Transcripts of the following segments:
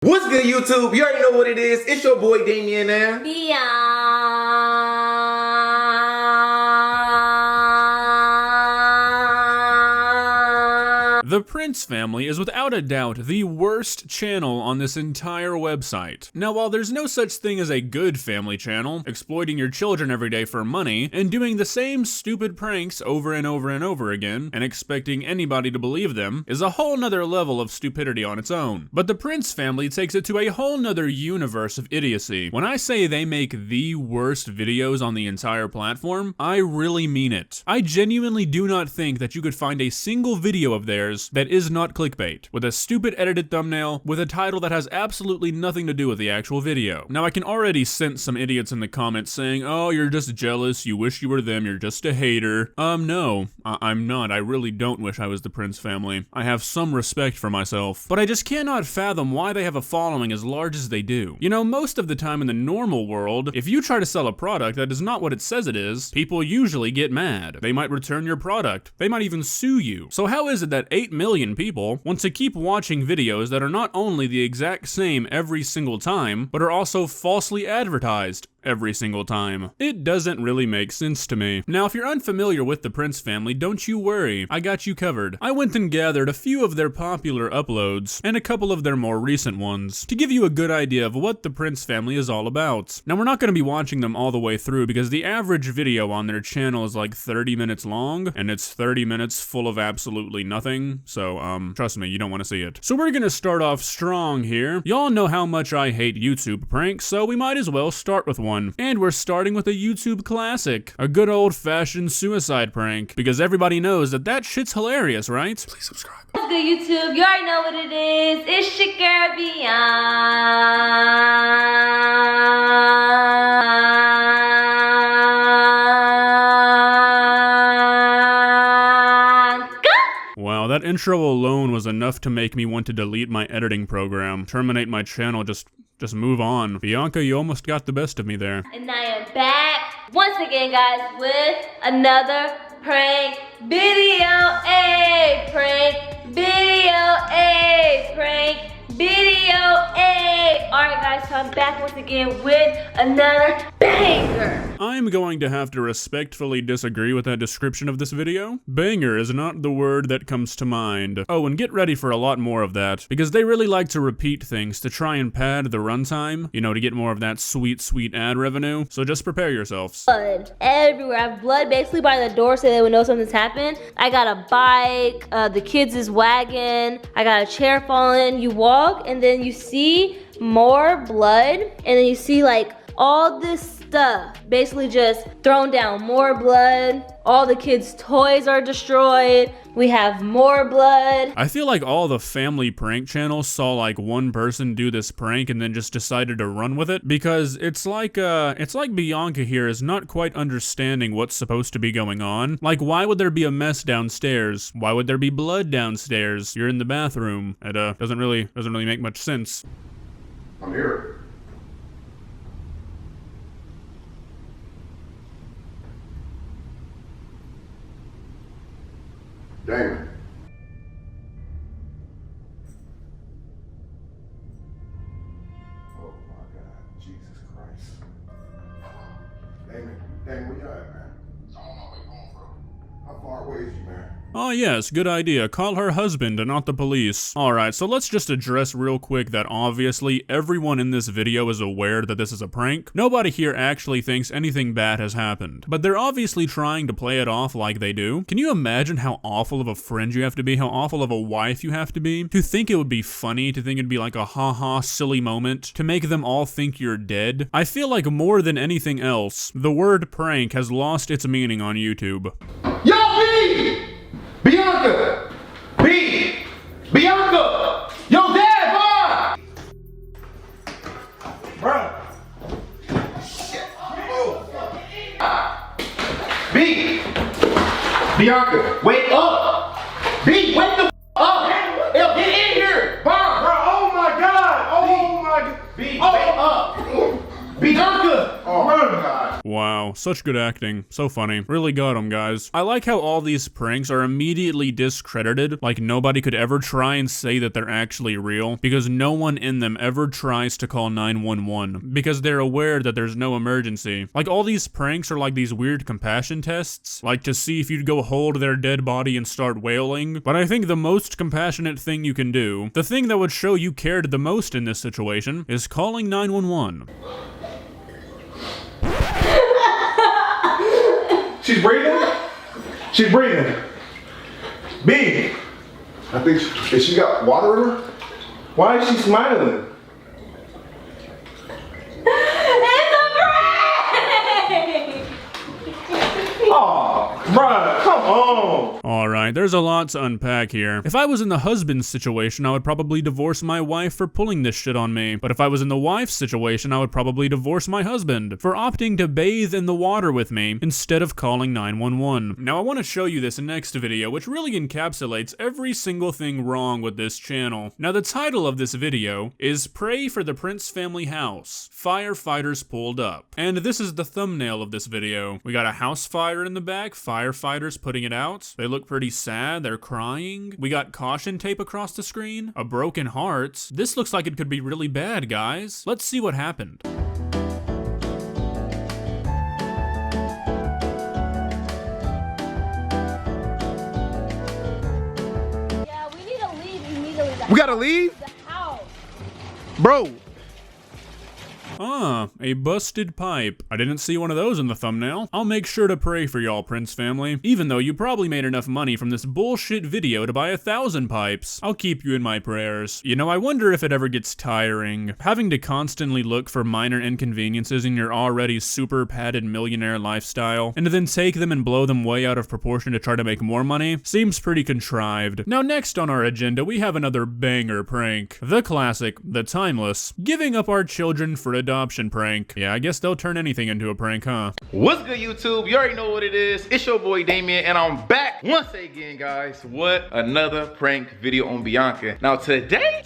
What's good, YouTube? You already know what it is. It's your boy Damien there. The Prince family is without a doubt the worst channel on this entire website. Now, while there's no such thing as a good family channel, exploiting your children every day for money, and doing the same stupid pranks over and over and over again, and expecting anybody to believe them, is a whole nother level of stupidity on its own. But the Prince family takes it to a whole nother universe of idiocy. When I say they make the worst videos on the entire platform, I really mean it. I genuinely do not think that you could find a single video of theirs that is not clickbait, with a stupid edited thumbnail, with a title that has absolutely nothing to do with the actual video. Now, I can already sense some idiots in the comments saying, oh, you're just jealous, you wish you were them, you're just a hater. No, I'm not. I really don't wish I was the Prince family. I have some respect for myself, but I just cannot fathom why they have a following as large as they do. You know, most of the time in the normal world, if you try to sell a product that is not what it says it is, people usually get mad. They might return your product. They might even sue you. So how is it that 8 million people want to keep watching videos that are not only the exact same every single time, but are also falsely advertised every single time? It doesn't really make sense to me. Now, if you're unfamiliar with the Prince family, don't you worry, I got you covered. I went and gathered a few of their popular uploads and a couple of their more recent ones to give you a good idea of what the Prince family is all about. Now, we're not going to be watching them all the way through because the average video on their channel is like 30 minutes long, and it's 30 minutes full of absolutely nothing, so trust me, you don't want to see it. So we're gonna start off strong here. Y'all know how much I hate YouTube pranks, so we might as well start with one. And we're starting with a YouTube classic, a good old-fashioned suicide prank, because everybody knows that that shit's hilarious, right? Please subscribe. What's good, YouTube? You already know what it is. It's your girl Bianca. Wow, that intro alone was enough to make me want to delete my editing program, terminate my channel, just move on. Bianca, you almost got the best of me there. And I am back once again, guys, with another prank video. A prank video. A prank video. A. Alright, guys, so I'm back once again with another banger. I'm going to have to respectfully disagree with that description of this video. Banger is not the word that comes to mind. Oh, and get ready for a lot more of that, because they really like to repeat things to try and pad the runtime, you know, to get more of that sweet, sweet ad revenue, so just prepare yourselves. Blood everywhere. I have blood basically by the door so they would know something's happened. I got a bike, the kids' wagon, I got a chair falling. You walk and then you see more blood, and then you see like all this stuff basically just thrown down. More blood. All the kids' toys are destroyed. We have more blood. I feel like all the family prank channels saw like one person do this prank and then just decided to run with it, because it's like Bianca here is not quite understanding what's supposed to be going on. Like, why would there be a mess downstairs? Why would there be blood downstairs? You're in the bathroom. It doesn't really make much sense. I'm here. Damon. Oh my God, Jesus Christ. Damon, where you at, man? I'm on my way home, bro. How far away is you, man? Oh yes, good idea. Call her husband and not the police. Alright, so let's just address real quick that obviously everyone in this video is aware that this is a prank. Nobody here actually thinks anything bad has happened, but they're obviously trying to play it off like they do. Can you imagine how awful of a friend you have to be, how awful of a wife you have to be, to think it would be funny, to think it'd be like a haha silly moment, to make them all think you're dead? I feel like more than anything else, the word prank has lost its meaning on YouTube. Yo, B! Bianca! B! Bianca! Yo, Dad, boy! Bro. Shit. Oh. B! Bianca, wake up! B, wake the up! Yo, get in here! Bomb! Bro, oh my God! Oh my God! B, wake up! Bianca! Oh my God! Wow, such good acting. So funny. Really got him, guys. I like how all these pranks are immediately discredited, like nobody could ever try and say that they're actually real, because no one in them ever tries to call 911, because they're aware that there's no emergency. Like, all these pranks are like these weird compassion tests, like to see if you'd go hold their dead body and start wailing. But I think the most compassionate thing you can do, the thing that would show you cared the most in this situation, is calling 911. She's breathing? She's breathing. B. I think she got water in her. Why is she smiling? It's a prank! Oh, bruh, come on. Alright, there's a lot to unpack here. If I was in the husband's situation, I would probably divorce my wife for pulling this shit on me. But if I was in the wife's situation, I would probably divorce my husband for opting to bathe in the water with me instead of calling 911. Now, I want to show you this next video, which really encapsulates every single thing wrong with this channel. Now, the title of this video is Pray for the Prince Family House. Firefighters pulled up. And this is the thumbnail of this video. We got a house fire in the back, firefighters putting it out. They look pretty sad, they're crying. We got caution tape across the screen, a broken heart. This looks like it could be really bad, guys. Let's see what happened. Yeah, we need to leave immediately. We gotta leave? The house. Bro. Ah, a busted pipe. I didn't see one of those in the thumbnail. I'll make sure to pray for y'all, Prince family. Even though you probably made enough money from this bullshit video to buy 1,000 pipes. I'll keep you in my prayers. You know, I wonder if it ever gets tiring. Having to constantly look for minor inconveniences in your already super padded millionaire lifestyle, and to then take them and blow them way out of proportion to try to make more money, seems pretty contrived. Now, next on our agenda, we have another banger prank. The classic, the timeless, giving up our children for adoption prank. Yeah, I guess they'll turn anything into a prank, huh? What's good, YouTube? You already know what it is. It's your boy Damien, and I'm back once again, guys. What another prank video on Bianca. Now today,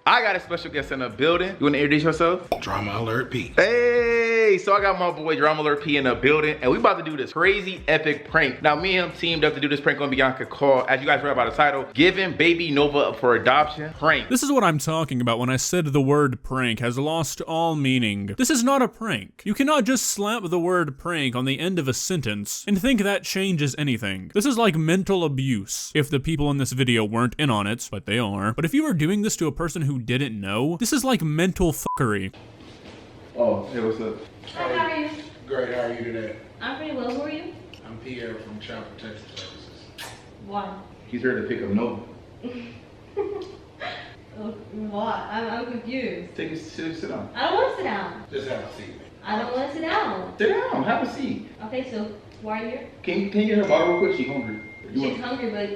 I got a special guest in the building. You wanna introduce yourself? Drama Alert P. Hey, so I got my boy Drama Alert P in the building, and we about to do this crazy epic prank. Now me and him teamed up to do this prank on Bianca called, as you guys read about the title, Giving Baby Nova Up for Adoption Prank. This is what I'm talking about when I said the word prank has lost all meaning. This is not a prank. You cannot just slap the word prank on the end of a sentence and think that changes anything. This is like mental abuse. If the people in this video weren't in on it, but they are. But if you were doing this to a person who didn't know, this is like mental fuckery. Oh, hey, what's up? Hi, how are you? Great, how are you today? I'm pretty well. Who are you? I'm Pierre from Child Protection Services. Why? He's here to pick up Nova. Why? I'm confused. Take a sit down. I don't want to sit down. Just have a seat. I don't want to sit down. Sit down, have a seat. Okay, so why are you here? Can you get her bottle real quick? She's hungry. She's hungry, but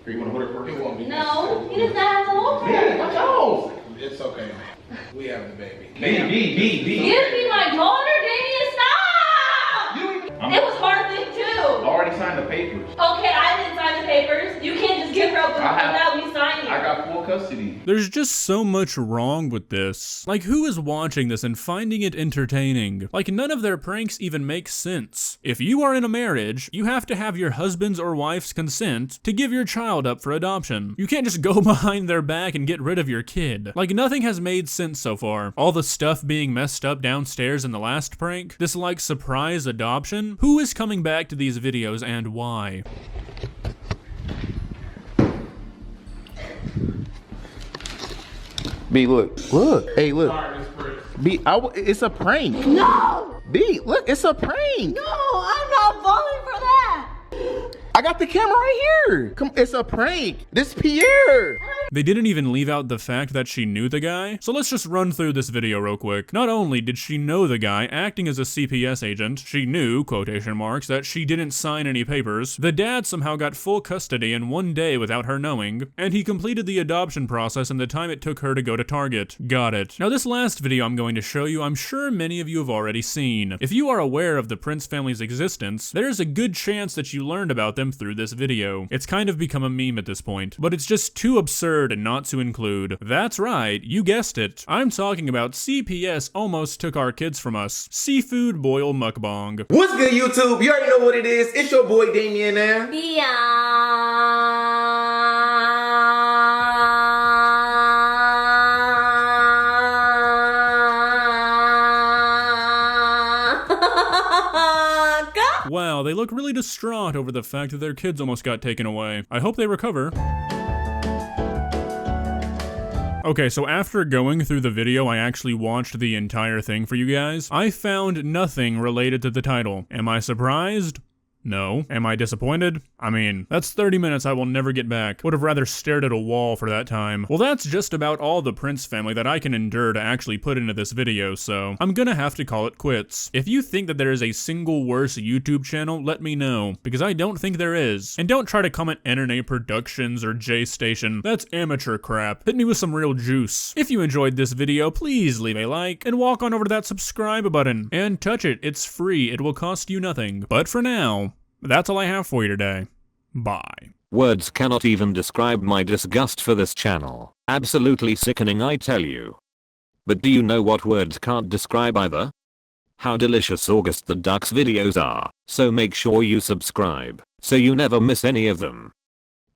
Or you wanna hold her first? It won't be no, necessary. he does not have to hold Yeah, her. watch out. It's okay, man. We have the baby. B. Give me my daughter, Damien. Stop! You don't even- It was her thing I too. already signed the papers. Okay, I didn't sign the papers. You can't just give her up without me signing I it. got full custody. There's just so much wrong with this. Like, who is watching this and finding it entertaining? Like, none of their pranks even make sense. If you are in a marriage, you have to have your husband's or wife's consent to give your child up for adoption. You can't just go behind their back and get rid of your kid. Like, nothing has made sense so far. All the stuff being messed up downstairs in the last prank, this like surprise adoption. Who is coming back to these videos and why? B, look. Hey, look. Sorry, Miss Prince. B, it's a prank. No! B, look, it's a prank. No, I'm not falling for that. I got the camera right here. Come, it's a prank. This Pierre. They didn't even leave out the fact that she knew the guy, so let's just run through this video real quick. Not only did she know the guy acting as a CPS agent, she knew, quotation marks, that she didn't sign any papers. The dad somehow got full custody in one day without her knowing, and he completed the adoption process in the time it took her to go to Target. Got it. Now this last video I'm going to show you, I'm sure many of you have already seen. If you are aware of the Prince family's existence, there's a good chance that you learned about them through this video. It's kind of become a meme at this point, but it's just too absurd absurd not to include. That's right, you guessed it. I'm talking about CPS almost took our kids from us. Seafood boil mukbang. What's good, YouTube? You already know what it is. It's your boy Damien there. Wow, they look really distraught over the fact that their kids almost got taken away. I hope they recover. Okay, so after going through the video, I actually watched the entire thing for you guys. I found nothing related to the title. Am I surprised? No. Am I disappointed? I mean, that's 30 minutes I will never get back. Would have rather stared at a wall for that time. Well, that's just about all the Prince family that I can endure to actually put into this video, so I'm gonna have to call it quits. If you think that there is a single worse YouTube channel, let me know, because I don't think there is. And don't try to comment NNA Productions or J Station. That's amateur crap. Hit me with some real juice. If you enjoyed this video, please leave a like, and walk on over to that subscribe button, and touch it. It's free. It will cost you nothing. But for now, that's all I have for you today. Bye. Words cannot even describe my disgust for this channel. Absolutely sickening, I tell you. But do you know what words can't describe either? How delicious August the Duck's videos are, so make sure you subscribe, so you never miss any of them.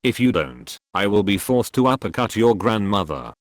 If you don't, I will be forced to uppercut your grandmother.